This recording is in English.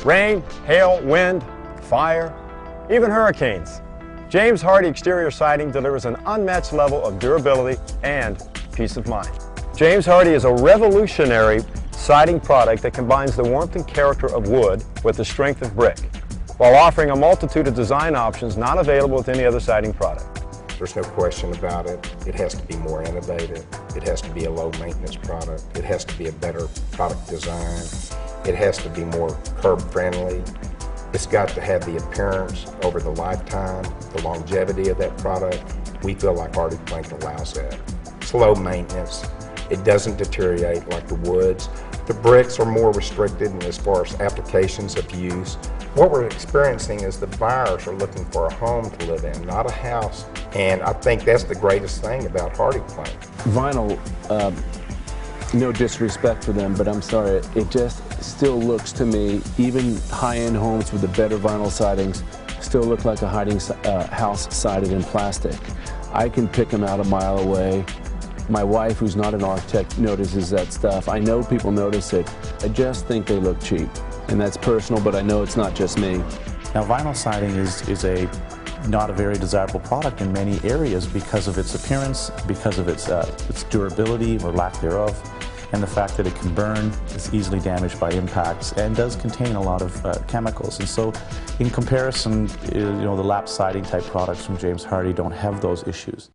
Rain, hail, wind, fire, even hurricanes. James Hardie exterior siding delivers an unmatched level of durability and peace of mind. James Hardie is a revolutionary siding product that combines the warmth and character of wood with the strength of brick, while offering a multitude of design options not available with any other siding product. There's no question about it. It has to be more innovative. It has to be a low maintenance product. It has to be a better product design. It has to be more curb friendly. It's got to have the appearance over the lifetime, the longevity of that product. We feel like Hardie Plank allows that. It's low maintenance. It doesn't deteriorate like the woods. The bricks are more restricted as far as applications of use. What we're experiencing is the buyers are looking for a home to live in, not a house. And I think that's the greatest thing about Hardie Plank. Vinyl, no disrespect for them, but I'm sorry, it just still looks to me, even high-end homes with the better vinyl sidings still look like a house sided in plastic. I can pick them out a mile away. My wife, who's not an architect, notices that stuff. I know people notice it. I just think they look cheap. And that's personal, but I know it's not just me. Now, vinyl siding is not a very desirable product in many areas because of its appearance, because of its durability or lack thereof, and the fact that it can burn, is easily damaged by impacts, and does contain a lot of chemicals. And so, in comparison, the lap siding type products from James Hardie don't have those issues.